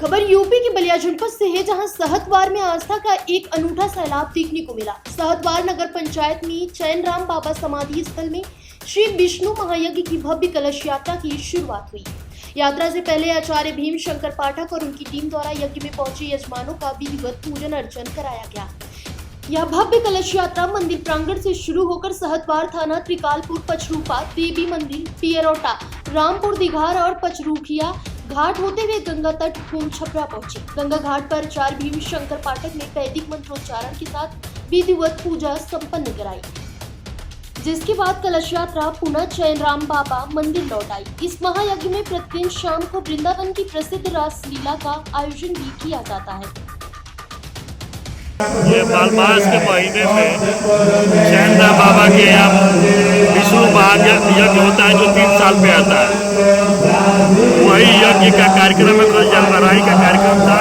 खबर यूपी के बलिया जनपद से है, जहां सहतवार में आस्था का एक अनूठा सैलाब देखने को मिला। सहतवार नगर पंचायत में चैनराम बाबा समाधि स्थल में श्री विष्णु महायज्ञ की भव्य कलश यात्रा की शुरुआत हुई। यात्रा से पहले आचार्य भीम शंकर पाठक और उनकी टीम द्वारा यज्ञ में पहुंचे यजमानों का विधिवत पूजन अर्चन कराया गया। यह भव्य कलश यात्रा मंदिर प्रांगण से शुरू होकर सहतवार थाना, त्रिकालपुर, पचरूपा, देवी मंदिर, पियरोटा, रामपुर दिघार और पचरूखिया घाट होते हुए गंगा तट घूम छपरा पहुंचे। गंगा घाट पर आचार्य भीम शंकर पाठक ने वैदिक मंत्रोच्चारण के साथ विधिवत पूजा संपन्न कराई, जिसके बाद कलश यात्रा पुनः चैनराम बाबा मंदिर लौट आई। इस महायज्ञ में प्रतिदिन शाम को वृंदावन की प्रसिद्ध रासलीला का आयोजन भी किया जाता है। ये मालमास के महीने में चैनराम बाबा के यहाँ विष्णु महायज्ञ होता है, जो 3 साल पे आता है। वही यज्ञ का कार्यक्रम में कल जलभराई का कार्यक्रम था।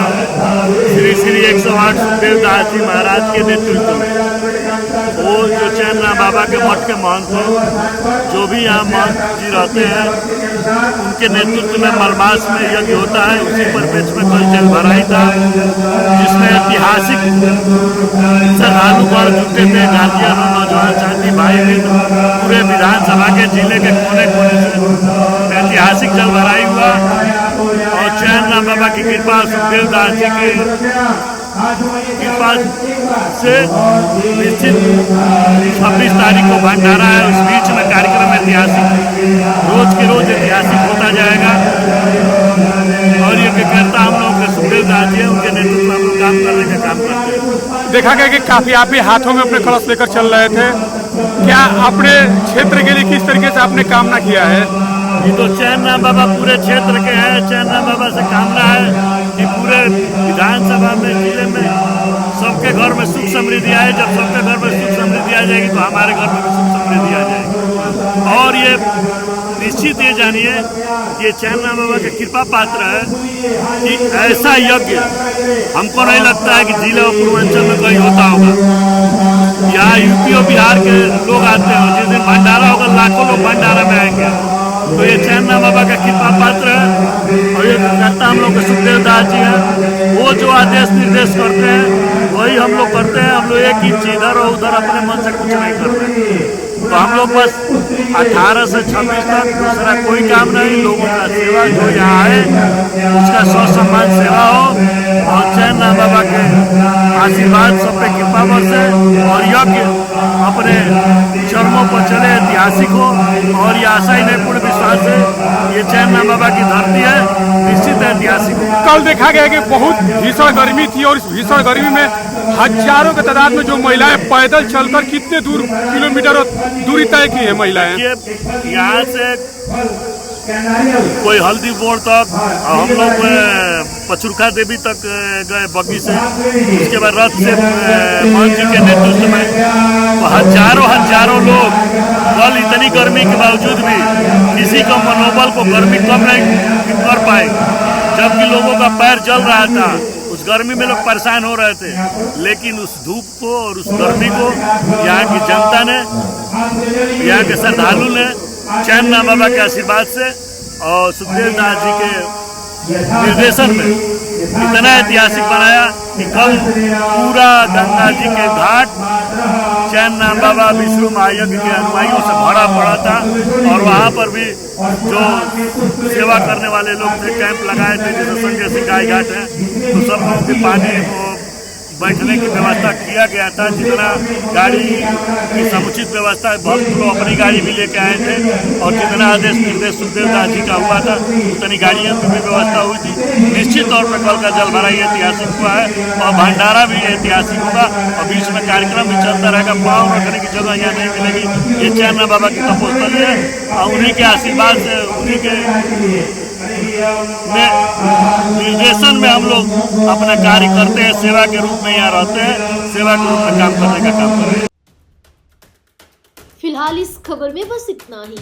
श्री श्री 108 सुखदेव दास जी महाराज के नेतृत्व में वो जो चैनराम बाबा के मठ के महंत हैं, जो भी यहाँ महंत जी रहते हैं, उनके नेतृत्व में मलमास में यज्ञ होता है। उसी परिप्रेक्ष्य में कल जलभराई था, जिसमें ऐतिहासिक श्रद्धालुगण जुटे थे। गार्जियन, नौजवान साथी, भाई बहन, पूरे विधानसभा के जिले के कोने कोने से ऐतिहासिक जलभराई हुआ और चैनराम बाबा की कृपा, सुखदेव दास जी की कृपा से निश्चित 26 तारीख को भंडारा है। उस बीच में कार्यक्रम ऐतिहासिक, रोज के रोज ऐतिहासिक होता जाएगा। और ये कार्यकर्ता हम लोग के सुखदेव दास जी, उनके नेतृत्व में हम लोग काम करने का काम करते हैं। देखा गया कि काफी आप भी हाथों में अपने कलश लेकर चल रहे थे। क्या अपने क्षेत्र के लिए किस तरीके से आपने कामना किया है? ये तो चैनराम बाबा पूरे क्षेत्र के हैं। चैनराम बाबा से कामना है कि पूरे विधानसभा में, जिले में सबके घर में सुख समृद्धि आए। जब सबके घर में सुख समृद्धि आ जाएगी तो हमारे घर में भी सुख समृद्धि आ जाएगी। और ये निश्चित ये जानिए कि ये चैनराम बाबा के कृपा पात्र है कि ऐसा यज्ञ हमको नहीं लगता है कि जिले और पूर्वांचल में कहीं होता होगा। यहाँ यूपी और बिहार के लोग आते हैं, जिस दिन भंडारा होगा लाखों लोग भंडारा में आएंगे। तो ये चैनराम बाबा का कृपा पात्र है। और ये करता हम लोग के सुखदेव दास जी हैं। वो जो आदेश निर्देश करते हैं वही हम लोग करते हैं। हम लोग एक इंच इधर और उधर अपने मन से कुछ नहीं करते। तो हम लोग बस 18 से 26 तक दूसरा कोई काम नहीं। लोगों का सेवा, जो यहाँ आए उसका स्वसम्मान सेवा हो और चैनराम बाबा के आशीर्वाद सब पे कृपा बरसे और यज्ञ अपने चरमों पर चले, ऐतिहासिक हो। और ये आशा ही नहीं, पूर्ण विश्वास है ये चैनराम बाबा की धरती है, निश्चित ऐतिहासिक हो। कल देखा गया कि बहुत भीषण गर्मी थी और इस भीषण गर्मी में हजारों की तादाद में जो महिलाएं पैदल चलकर कितने किलोमीटर दूरी तय की है महिलाएं। यहाँ से कोई हल्दी बोर्ड तक, हम लोग पचरूखा देवी तक गए बग्गी से। उसके बाद रथ से मोहन जी के नेतृत्व में हजारों लोग। कल इतनी गर्मी के बावजूद भी किसी का मनोबल को गर्मी कम नहीं कर पाए, जबकि लोगों का पैर जल रहा था। उस गर्मी में लोग परेशान हो रहे थे, लेकिन उस धूप को और उस गर्मी को यहाँ की जनता ने, यहाँ के श्रद्धालु ने चैनराम बाबा के आशीर्वाद से और सुखदेव दास जी के निर्देशन में इतना ऐतिहासिक बनाया कि कल पूरा गंगा जी के घाट चैनराम बाबा विष्णु महायज्ञ के अनुयायियों से भरा पड़ा था। और वहाँ पर भी जो सेवा करने वाले लोग थे, कैंप लगाए थे, जैसे संजय सिंह गाय घाट है, तो सब लोगों के पानी बैठने की व्यवस्था किया गया था। जितना गाड़ी की समुचित व्यवस्था, बहुत लोग अपनी गाड़ी भी लेके आए थे। और जितना आदेश निर्देश सुखदेव दास जी का हुआ था, उतनी गाड़ियों की भी व्यवस्था हुई थी। निश्चित तौर पर कल का जलभराई ऐतिहासिक हुआ है और भंडारा भी ऐतिहासिक होगा। और बीच में कार्यक्रम भी चलता रहेगा। पाँव रखने की जगह यहाँ नहीं मिलेगी। ये चैनराम बाबा की तपोस्थली है और उन्हीं के आशीर्वाद से, उन्हीं के निर्देशन में हम लोग अपना कार्य करते हैं। सेवा के रूप में यहाँ रहते हैं, सेवा के रूप में काम करने का काम कर रहे हैं। फिलहाल इस खबर में बस इतना ही।